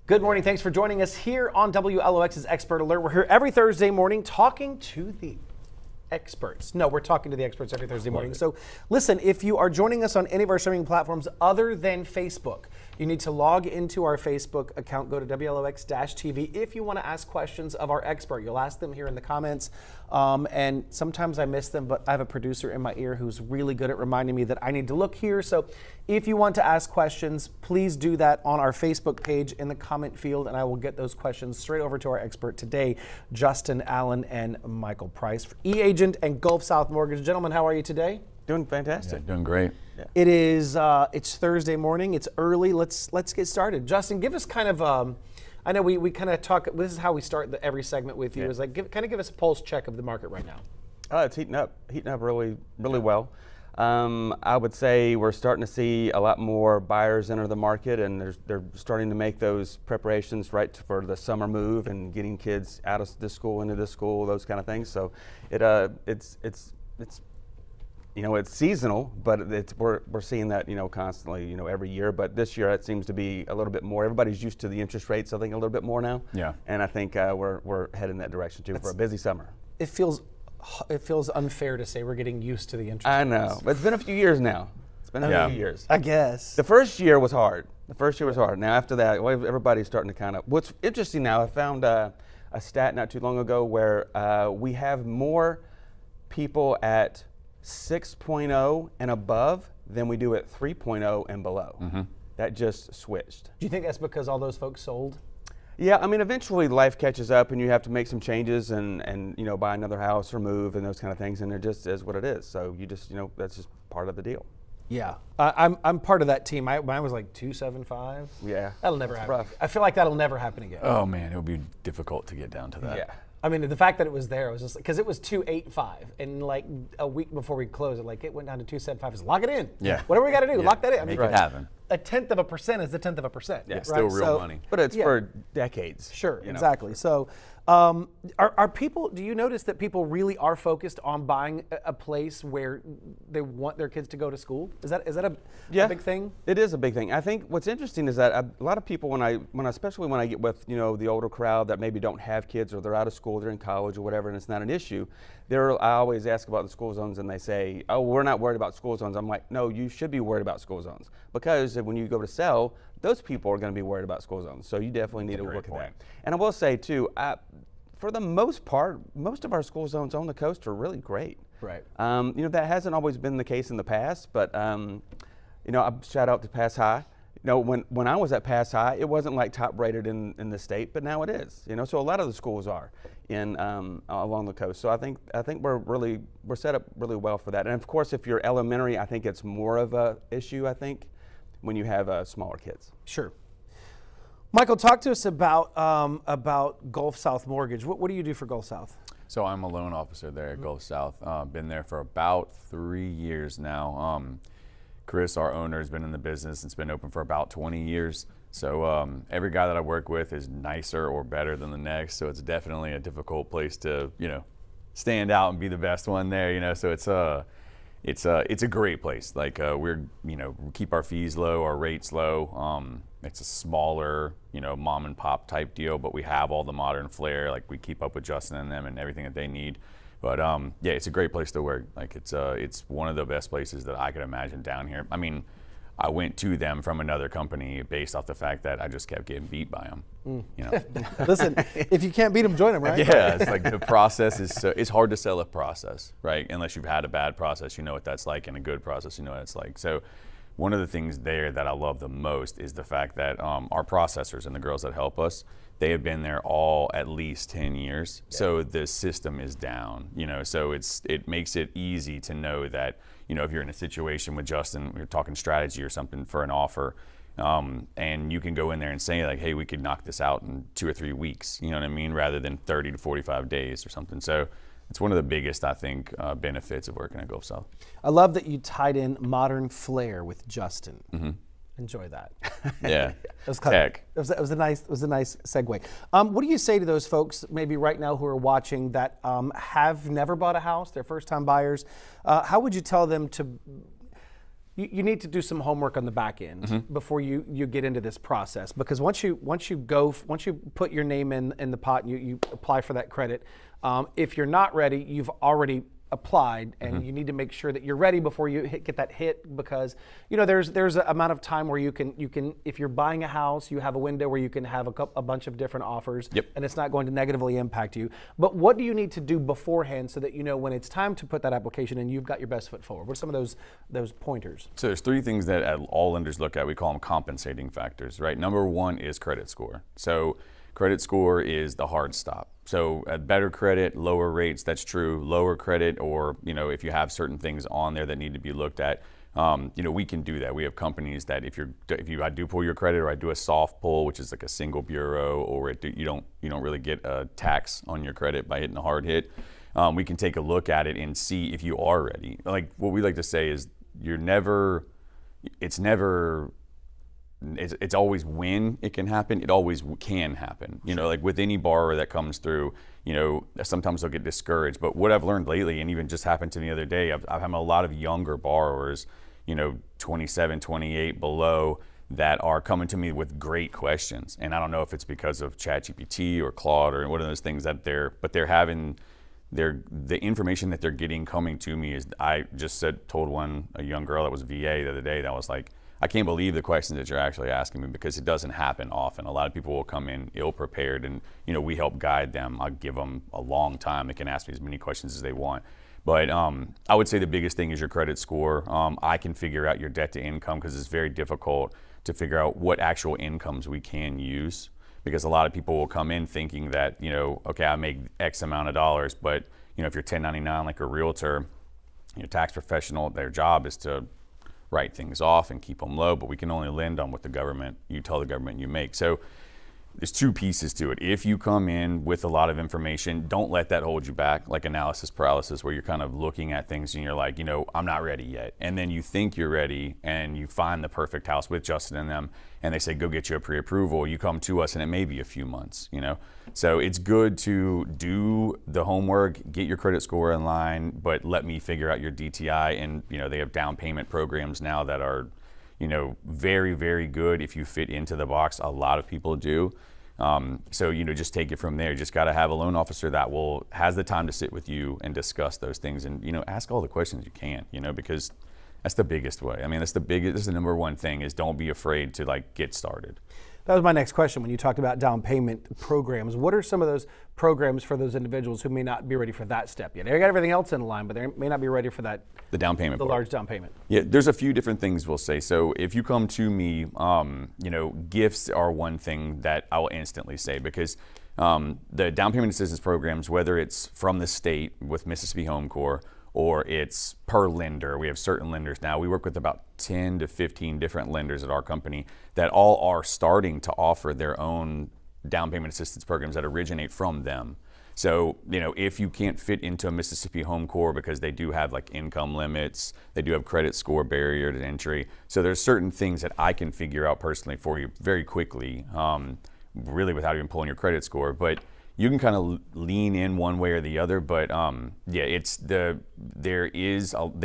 Good morning. Thanks for joining us here on WLOX's Expert Alert. We're here every Thursday morning talking to the experts. No, we're talking to the experts every Thursday morning. So listen, if you are joining us on any of our streaming platforms other than Facebook, you need to log into our Facebook account, go to WLOX-TV. If you want to ask questions of our expert, you'll ask them here in the comments. And sometimes I miss them, but I have a producer in my ear who's really good at reminding me that I need to look here. So if you want to ask questions, please do that on our Facebook page in the comment field, and I will get those questions straight over to our expert today, Justin Allen and Michael Price for eAgent and Gulf South Mortgage. Gentlemen, how are you today? Doing fantastic. Yeah, doing great. Yeah. It is. It's Thursday morning. It's early. Let's get started. Justin, give us kind of. I know we kind of talk. This is how we start every segment with you. Is like give us a pulse check of the market right now. It's heating up really well. I would say we're starting to see a lot more buyers enter the market, and they're starting to make those preparations right for the summer move and getting kids out of this school into this school, those kind of things. So it's it's seasonal, but we're seeing that constantly every year. But this year it seems to be a little bit more. Everybody's used to the interest rates, I think, a little bit more now. Yeah. And I think we're heading that direction too for a busy summer. It feels unfair to say we're getting used to the interest I rates. know, but it's been a few years now. It's been a few years. I guess. The first year was hard. Now after that, everybody's starting to kind of. What's interesting now, I found a stat not too long ago where we have more people at 6.0 and above than we do at 3.0 and below. Mm-hmm. That just switched. Do you think that's because all those folks sold? Yeah, I mean, eventually life catches up and you have to make some changes and buy another house or move and those kind of things, and it just is what it is. So you just, that's just part of the deal. Yeah, I'm part of that team. Mine was like 275. Yeah. That'll never happen. Rough. I feel like that'll never happen again. Oh man, it would be difficult to get down to that. Yeah. I mean, the fact that it was there, I was just because it was 285, and like a week before we closed, it went down to 275. Just lock it in. Yeah. Whatever we got to do, lock that in. I mean, Make it happen. A 1/10% is a 1/10%. Yeah, It's still real money. But it's for decades. Sure, exactly. So, are people? Do you notice that people really are focused on buying a place where they want their kids to go to school? Is that a big thing? It is a big thing. I think what's interesting is that a lot of people, especially when I get with the older crowd that maybe don't have kids or they're out of school, they're in college or whatever, and it's not an issue. I always ask about the school zones, and they say, "Oh, we're not worried about school zones." I'm like, "No, you should be worried about school zones because when you go to sell, those people are going to be worried about school zones. So you definitely need to look at that." And I will say too, for the most part, most of our school zones on the coast are really great. Right. That hasn't always been the case in the past, but I shout out to Pass High. When I was at Pass High, it wasn't like top rated in the state, but now it is. So a lot of the schools are in along the coast. So I think we're set up really well for that. And of course, if you're elementary, I think it's more of a issue. I think when you have smaller kids. Sure. Michael, talk to us about Gulf South Mortgage. What do you do for Gulf South? So I'm a loan officer there at Gulf South. Been there for about 3 years now. Chris, our owner, has been in the business. It's been open for about 20 years. So every guy that I work with is nicer or better than the next. So it's definitely a difficult place to stand out and be the best one there. So it's a great place. Like we keep our fees low, our rates low. It's a smaller, mom and pop type deal, but we have all the modern flair. Like we keep up with Justin and them and everything that they need. But it's a great place to work. Like it's one of the best places that I could imagine down here. I mean, I went to them from another company based off the fact that I just kept getting beat by them. Listen, if you can't beat them, join them, right? Yeah, it's like the process it's hard to sell a process, right? Unless you've had a bad process, you know what that's like, and a good process, you know what it's like. So one of the things there that I love the most is the fact that our processors and the girls that help us, they have been there all at least 10 years. Yeah. So the system is down, so it makes it easy to know that, if you're in a situation with Justin, we're talking strategy or something for an offer, and you can go in there and say like, hey, we could knock this out in 2 or 3 weeks, you know what I mean? Rather than 30 to 45 days or something. So it's one of the biggest, I think, benefits of working at Gulf South. I love that you tied in modern flair with Justin. Mm-hmm. Enjoy that. Yeah, tech. It was a nice segue. What do you say to those folks maybe right now who are watching that have never bought a house, they're first-time buyers? How would you tell them to you need to do some homework on the back end before you get into this process, because once you put your name in the pot and you apply for that credit, if you're not ready, you've already applied, and you need to make sure that you're ready before you get that hit, because there's an amount of time where you can if you're buying a house, you have a window where you can have a bunch of different offers, and it's not going to negatively impact you. But what do you need to do beforehand so that when it's time to put that application in, you've got your best foot forward? What are some of those pointers? So there's 3 things that all lenders look at. We call them compensating factors, right? Number 1 is credit score. So credit score is the hard stop. So at better credit, lower rates, that's true. Lower credit, or if you have certain things on there that need to be looked at, we can do that. We have companies that if I do pull your credit, or I do a soft pull, which is like a single bureau, or you don't really get a tax on your credit by hitting a hard hit, we can take a look at it and see if you are ready. Like what we like to say is it's always when it can happen. It always can happen. Like with any borrower that comes through, sometimes they'll get discouraged. But what I've learned lately, and even just happened to me the other day, I've had a lot of younger borrowers, 27, 28 below, that are coming to me with great questions. And I don't know if it's because of ChatGPT or Claude or one of those things that they're having. The information that they're getting coming to me is, I just told a young girl that was VA the other day, that was like, I can't believe the questions that you're actually asking me, because it doesn't happen often. A lot of people will come in ill-prepared, and we help guide them. I'll give them a long time. They can ask me as many questions as they want. But I would say the biggest thing is your credit score. I can figure out your debt to income, because it's very difficult to figure out what actual incomes we can use, because a lot of people will come in thinking that, okay, I make X amount of dollars, but if you're 1099 like a realtor, tax professional, their job is to write things off and keep them low, but we can only lend on what you tell the government you make. So there's 2 pieces to it. If you come in with a lot of information, don't let that hold you back, like analysis paralysis, where you're kind of looking at things and you're like, I'm not ready yet. And then you think you're ready, and you find the perfect house with Justin and them, and they say, go get you a pre-approval. You come to us, and it may be a few months, So it's good to do the homework, get your credit score in line, but let me figure out your DTI. And, they have down payment programs now that are, very, very good if you fit into the box. A lot of people do. So, just take it from there. Just got to have a loan officer that has the time to sit with you and discuss those things, and, ask all the questions you can, because that's the biggest way. I mean, this is the number 1 thing, is don't be afraid to get started. That was my next question. When you talked about down payment programs, what are some of those programs for those individuals who may not be ready for that step yet? They got everything else in line, but they may not be ready for that. The down payment. The large down payment. Yeah, there's a few different things we'll say. So if you come to me, gifts are one thing that I will instantly say, because the down payment assistance programs, whether it's from the state with Mississippi Home Corps, or it's per lender. We have certain lenders now. We work with about 10 to 15 different lenders at our company that all are starting to offer their own down payment assistance programs that originate from them. So, if you can't fit into a Mississippi Home Corps, because they do have income limits, they do have credit score barrier to entry. So there's certain things that I can figure out personally for you very quickly, really without even pulling your credit score. But you can kind of lean in one way or the other, but there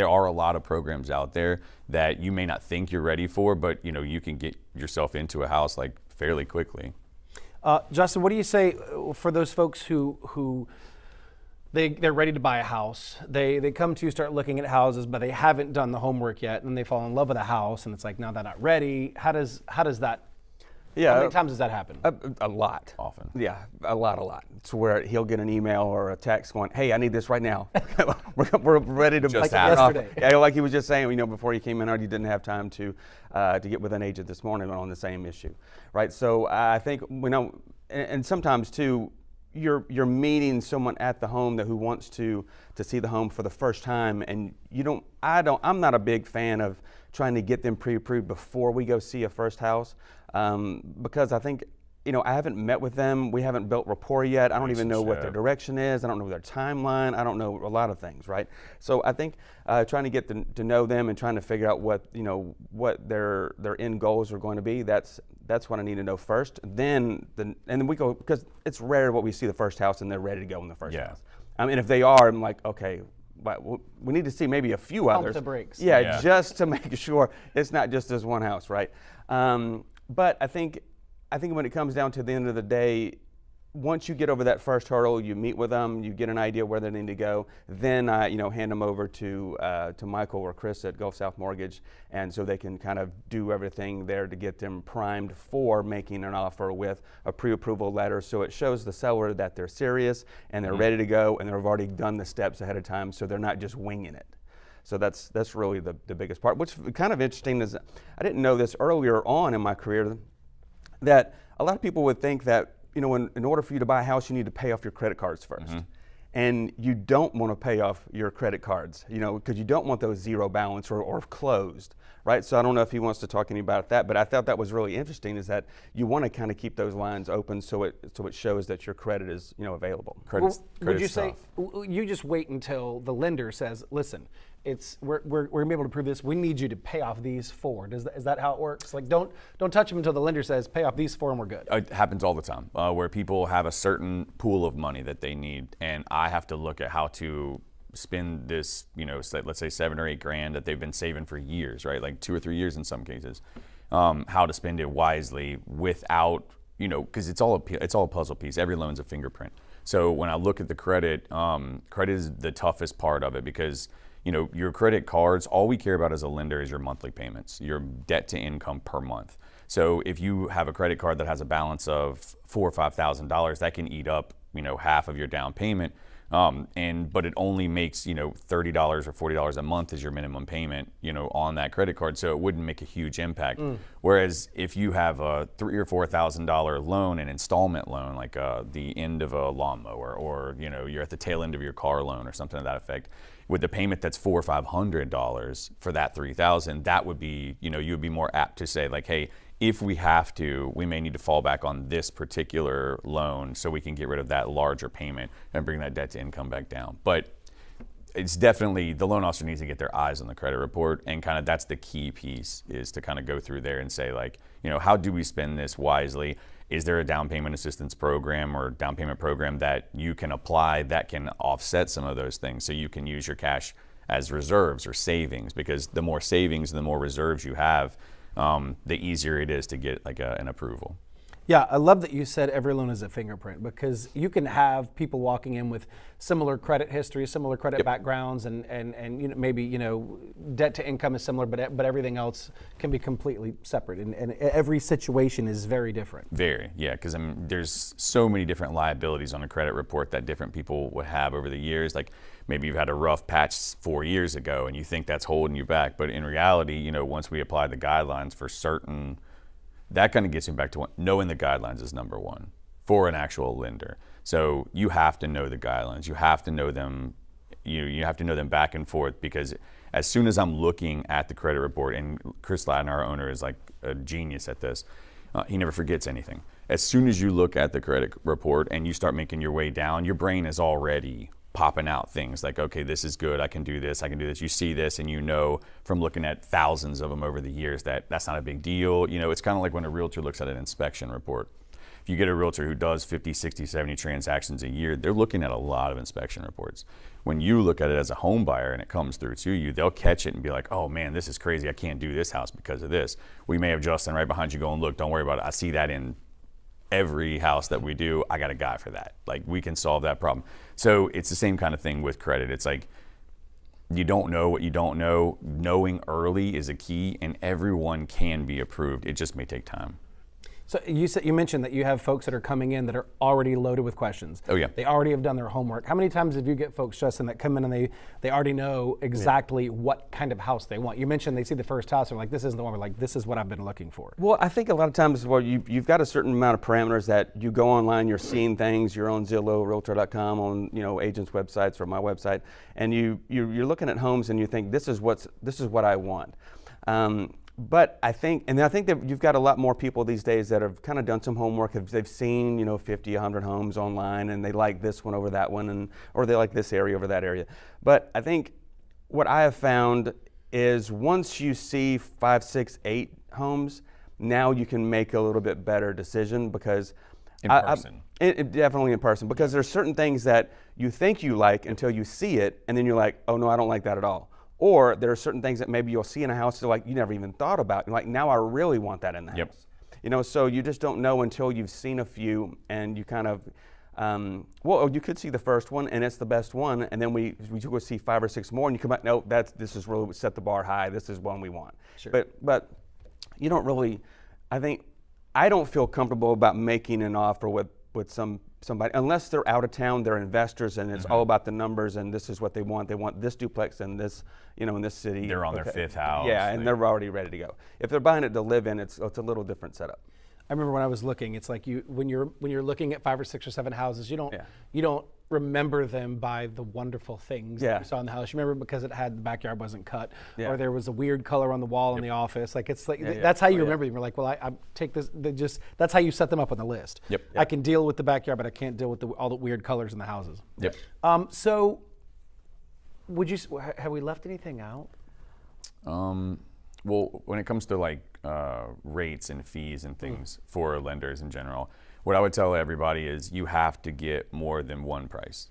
are a lot of programs out there that you may not think you're ready for, but you can get yourself into a house fairly quickly. Justin, what do you say for those folks who they're ready to buy a house? They come to you, start looking at houses, but they haven't done the homework yet, and they fall in love with a house, and it's like, now they're not ready. How does that? Yeah. How many times does that happen? A lot. Often. Yeah, a lot. It's where he'll get an email or a text going, hey, I need this right now. we're ready to just yesterday. Yeah, like he was just saying, before he came in, you didn't have time to get with an agent this morning on the same issue, right? So I think, and sometimes too, you're meeting someone at the home who wants to see the home for the first time, and I'm not a big fan of trying to get them pre-approved before we go see a first house, because I think, I haven't met with them. We haven't built rapport yet. I don't even know what their direction is. I don't know their timeline. I don't know a lot of things, right? So I think trying to get to know them and trying to figure out what their end goals are going to be, that's what I need to know first. And then we go, because it's rare what we see the first house and they're ready to go in the first house. I mean, if they are, I'm like, okay, but we need to see maybe a few Pump others. the brakes. Yeah, just to make sure it's not just this one house, right? But I think when it comes down to the end of the day, once you get over that first hurdle, you meet with them, you get an idea where they need to go, then I hand them over to Michael or Chris at Gulf South Mortgage, and so they can kind of do everything there to get them primed for making an offer with a pre-approval letter, so it shows the seller that they're serious and they're ready to go and they've already done the steps ahead of time, so they're not just winging it. So that's really the biggest part. What's kind of interesting is I didn't know this earlier on in my career, that a lot of people would think that in order for you to buy a house, you need to pay off your credit cards first. And you don't want to pay off your credit cards, because you don't want those zero balance or closed, right? So I don't know if he wants to talk any about that, but I thought that was really interesting, is that you want to kind of keep those lines open so it shows that your credit is available. Credit's Would you say tough. you just wait until the lender says, listen, we're gonna be able to prove this. We need you to pay off these 4. Is that how it works? Like don't touch them until the lender says pay off these 4 and we're good. It happens all the time, where people have a certain pool of money that they need, and I have to look at how to spend this, let's say $7 or $8 grand that they've been saving for years, right? Like 2 or 3 years in some cases. How to spend it wisely without, because it's all a puzzle piece. Every loan's a fingerprint. So when I look at the credit, credit is the toughest part of it, because your credit cards, all we care about as a lender is your monthly payments, your debt to income per month. So if you have a credit card that has a balance of $4,000 or $5,000, that can eat up, half of your down payment. But it only makes, $30 or $40 a month is your minimum payment, on that credit card. So it wouldn't make a huge impact. Whereas if you have a $3,000 or $4,000 loan, an installment loan, like the end of a lawnmower, or, you're at the tail end of your car loan or something to that effect, with the payment that's $400 or $500 for that $3,000, that would be, you would be more apt to say like, hey, if we have to, we may need to fall back on this particular loan so we can get rid of that larger payment and bring that debt to income back down. But it's definitely, the loan officer needs to get their eyes on the credit report, and kind of that's the key piece, is to kind of go through there and say like, how do we spend this wisely? Is there a down payment assistance program or down payment program that you can apply that can offset some of those things, so you can use your cash as reserves or savings? Because the more savings and the more reserves you have, the easier it is to get like an approval. Yeah, I love that you said every loan is a fingerprint, because you can have people walking in with similar credit history, similar credit backgrounds, and maybe debt to income is similar, but everything else can be completely separate, and every situation is very different. Very, yeah, because there's so many different liabilities on a credit report that different people would have over the years. Like maybe you've had a rough patch 4 years ago and you think that's holding you back, but in reality, once we apply the guidelines for certain, that kind of gets me back to knowing the guidelines is number one for an actual lender. So you have to know the guidelines. You have to know them. You have to know them back and forth, because as soon as I'm looking at the credit report, and Chris Ladden, our owner, is like a genius at this. He never forgets anything. As soon as you look at the credit report and you start making your way down, your brain is already popping out things like, okay, this is good, I can do this, I can do this. You see this and from looking at thousands of them over the years that that's not a big deal. It's kind of like when a realtor looks at an inspection report. If you get a realtor who does 50, 60, 70 transactions a year, they're looking at a lot of inspection reports. When you look at it as a home buyer and it comes through to you, they'll catch it and be like, oh man, this is crazy, I can't do this house because of this. We may have Justin right behind you going, look, don't worry about it, I see that in every house that we do, I got a guy for that. Like, we can solve that problem. So it's the same kind of thing with credit. It's like, you don't know what you don't know. Knowing early is a key, and everyone can be approved. It just may take time. So you mentioned that you have folks that are coming in that are already loaded with questions. Oh yeah. They already have done their homework. How many times have you get folks, Justin, that come in and they already know exactly what kind of house they want? You mentioned they see the first house and they're like, this isn't the one. We're like, this is what I've been looking for. Well, I think a lot of times, you've got a certain amount of parameters that you go online, you're seeing things, you're on Zillow, Realtor.com, on agents' websites or my website, and you're looking at homes and you think, this is what I want. But I think that you've got a lot more people these days that have kind of done some homework. They've seen 50, 100 homes online, and they like this one over that one, or they like this area over that area. But I think what I have found is once you see 5, 6, 8 homes, now you can make a little bit better decision, because In person. Definitely in person, because there's certain things that you think you like until you see it, and then you're like, oh no, I don't like that at all. Or there are certain things that maybe you'll see in a house that like you never even thought about. You're like, now I really want that in the house. You know, so you just don't know until you've seen a few, and you kind of, well, you could see the first one and it's the best one, and then we go see 5 or 6 more, and you come back, no, this is really set the bar high. This is one we want. Sure. But you don't really, I don't feel comfortable about making an offer with somebody unless they're out of town, they're investors, and it's all about the numbers, and this is what they want. They want this duplex in this, in this city. They're on their 5th house. Yeah, and they're already ready to go. If they're buying it to live in, it's a little different setup. I remember when I was looking, it's like when you're looking at 5 or 6 or 7 houses, you don't remember them by the wonderful things that you saw in the house. You remember because the backyard wasn't cut, or there was a weird color on the wall in the office. Like it's like that's how you remember them. You're like, well, I take this. That's how you set them up on the list. I can deal with the backyard, but I can't deal with all the weird colors in the houses. So, have we left anything out? Well, when it comes to like rates and fees and things for lenders in general, what I would tell everybody is you have to get more than one price.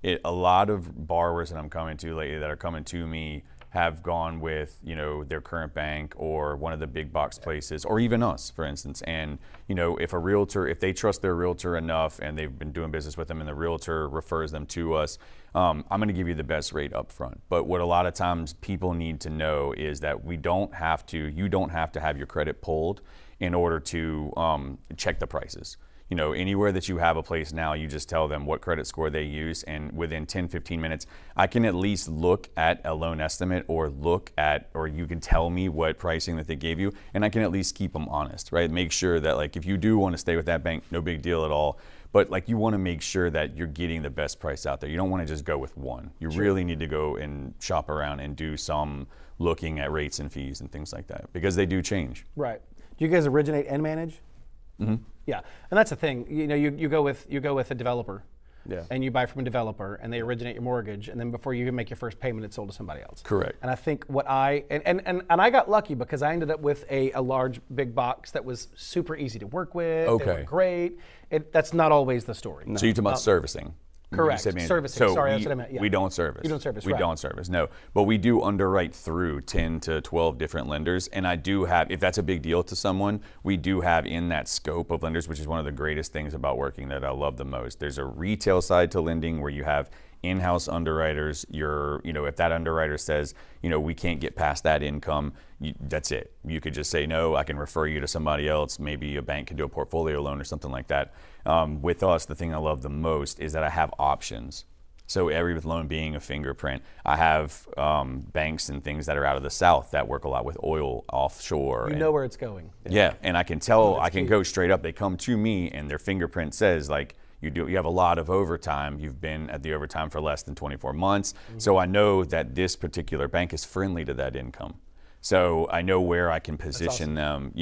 A lot of borrowers that I'm coming to lately that are coming to me have gone with their current bank or one of the big box places, or even us, for instance. And if they trust their realtor enough and they've been doing business with them and the realtor refers them to us, I'm going to give you the best rate up front. But what a lot of times people need to know is that you don't have to have your credit pulled in order to check the prices. Anywhere that you have a place now, you just tell them what credit score they use, and within 10, 15 minutes, I can at least look at a loan estimate or you can tell me what pricing that they gave you, and I can at least keep them honest, right? Make sure that like if you do want to stay with that bank, no big deal at all. But like you want to make sure that you're getting the best price out there. You don't want to just go with one. You really need to go and shop around and do some looking at rates and fees and things like that, because they do change. Right. Do you guys originate and manage? Mm-hmm. Yeah, and that's the thing. You go with a developer, and you buy from a developer, and they originate your mortgage, and then before you even make your first payment, it's sold to somebody else. Correct. And I think and I got lucky because I ended up with a large big box that was super easy to work with. Okay. They were great. That's not always the story. No. So you're talking about servicing. Correct. Servicing. Sorry, that's what I meant. Yeah. We don't service. You don't service, We right. don't service, no. But we do underwrite through 10 to 12 different lenders. And I do have, if that's a big deal to someone, we do have in that scope of lenders, which is one of the greatest things about working that I love the most. There's a retail side to lending where you have in-house underwriters. If that underwriter says, we can't get past that income, that's it. You could just say, no, I can refer you to somebody else. Maybe a bank can do a portfolio loan or something like that. With us, the thing I love the most is that I have options. So every loan being a fingerprint, I have banks and things that are out of the South that work a lot with oil offshore. You know where it's going. Yeah, and I can tell, I can go straight up. They come to me and their fingerprint says like, you have a lot of overtime. You've been at the overtime for less than 24 months. Mm-hmm. So I know that this particular bank is friendly to that income. So I know where I can position them,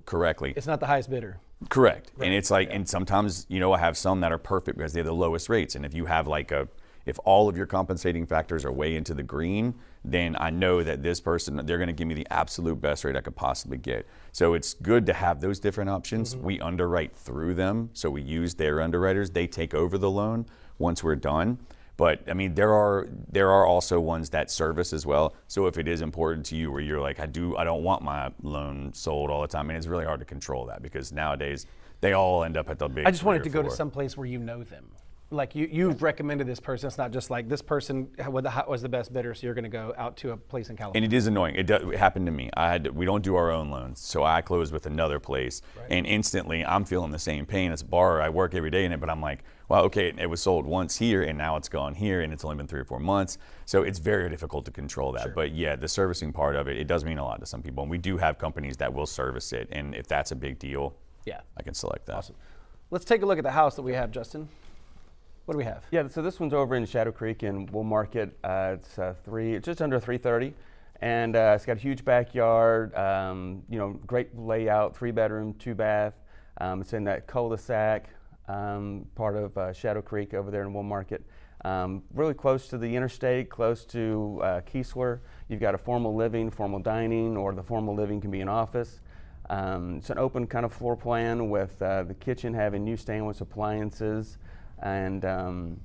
correctly. It's not the highest bidder. Correct. Right. And it's like, and sometimes, I have some that are perfect because they have the lowest rates. And if you have if all of your compensating factors are way into the green, then I know that this person, they're going to give me the absolute best rate I could possibly get. So it's good to have those different options. Mm-hmm. We underwrite through them. So we use their underwriters. They take over the loan once we're done. But I mean, there are also ones that service as well. So if it is important to you where you're like, I don't want my loan sold all the time. And it's really hard to control that because nowadays they all end up at the big. I just wanted to go to some place where you know them. Like you've recommended this person. It's not just like this person was the best bidder, so you're going to go out to a place in California. And it is annoying. It happened to me. We don't do our own loans, so I closed with another place, and instantly I'm feeling the same pain as a borrower. I work every day in it, but I'm like, well, okay, it was sold once here, and now it's gone here, and it's only been 3 or 4 months. So it's very difficult to control that. Sure. But yeah, the servicing part of it, it does mean a lot to some people, and we do have companies that will service it, and if that's a big deal, I can select that. Awesome. Let's take a look at the house that we have, Justin. What do we have? Yeah, so this one's over in Shadow Creek in Wool Market. It's just under 330, and it's got a huge backyard. Great layout, 3-bedroom, 2-bath. It's in that cul-de-sac part of Shadow Creek over there in Wool Market. Really close to the interstate, close to Keesler. You've got a formal living, formal dining, or the formal living can be an office. It's an open kind of floor plan with the kitchen having new stainless appliances and trying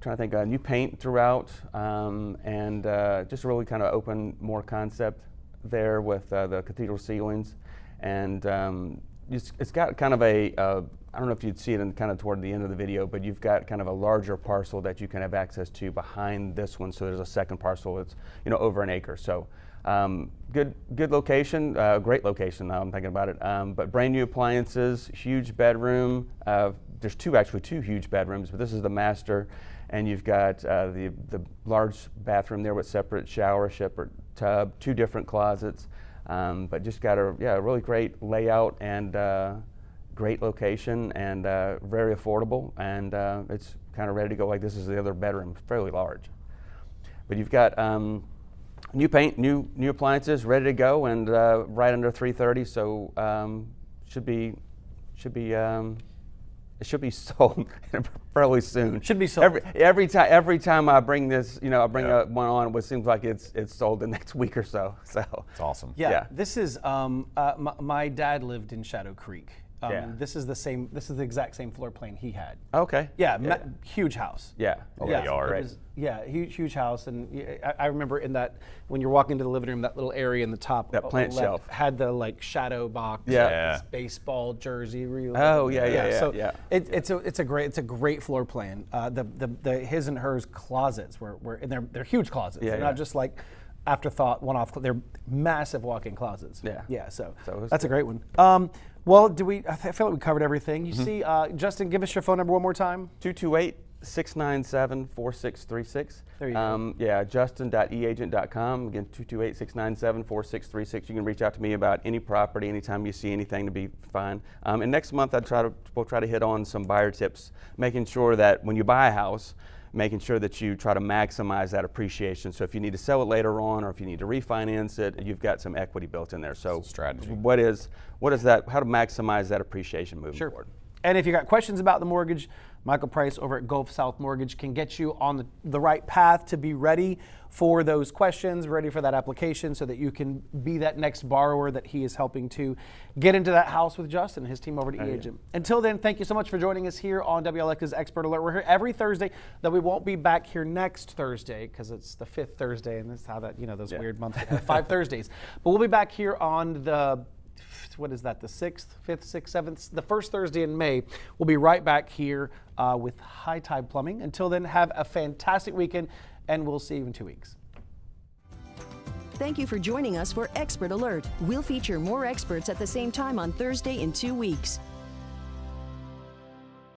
to think new paint throughout and just a really kind of open more concept there with the cathedral ceilings. And it's got kind of a I don't know if you'd see it in kind of toward the end of the video, but you've got kind of a larger parcel that you can have access to behind this one. So there's a second parcel that's over an acre. So good location, great location now I'm thinking about it. But brand new appliances, huge bedroom. There's two huge bedrooms, but this is the master. And you've got the large bathroom there with separate shower, separate tub, 2 different closets. But just got a really great layout and great location and very affordable, and it's kind of ready to go. Like this is the other bedroom, fairly large. But you've got new paint, new appliances, ready to go, and right under $330. So it should be sold fairly soon. Should be sold. Every time I bring this, I bring one on, it seems like it's sold the next week or so. So It's awesome. Yeah. This is my dad lived in Shadow Creek. This is the exact same floor plan he had. Okay. Huge house. Yeah. Yard. Huge house, and I remember in that when you're walking into the living room, that little area in the top, that plant left shelf had the shadow box, baseball jersey. So it's a great floor plan. The his and hers closets were and they're huge closets. They're not just like afterthought one-off. They're massive walk-in closets. So that's a great one. Well, I feel like we covered everything. You see, Justin, give us your phone number one more time. 228-697-4636. There you go. Justin.eagent.com. Again, 228-697-4636. You can reach out to me about any property, anytime you see anything to be fine. And next month, we'll try to hit on some buyer tips, making sure that when you buy a house, making sure that you try to maximize that appreciation. So if you need to sell it later on, or if you need to refinance it, you've got some equity built in there. So strategy. What is that? How to maximize that appreciation moving forward? And if you got questions about the mortgage, Michael Price over at Gulf South Mortgage can get you on the right path to be ready for those questions, ready for that application, so that you can be that next borrower that he is helping to get into that house with Justin and his team over at eAgent. Until then, thank you so much for joining us here on WLOX Expert Alert. We're here every Thursday, though we won't be back here next Thursday because it's the 5th Thursday, and that's how that, those weird months have 5 Thursdays. But we'll be back here on the what is that, the 6th, 5th, 6th, 7th, the first Thursday in May. We'll be right back here with High Tide Plumbing. Until then, have a fantastic weekend, and we'll see you in 2 weeks. Thank you for joining us for Expert Alert. We'll feature more experts at the same time on Thursday in 2 weeks.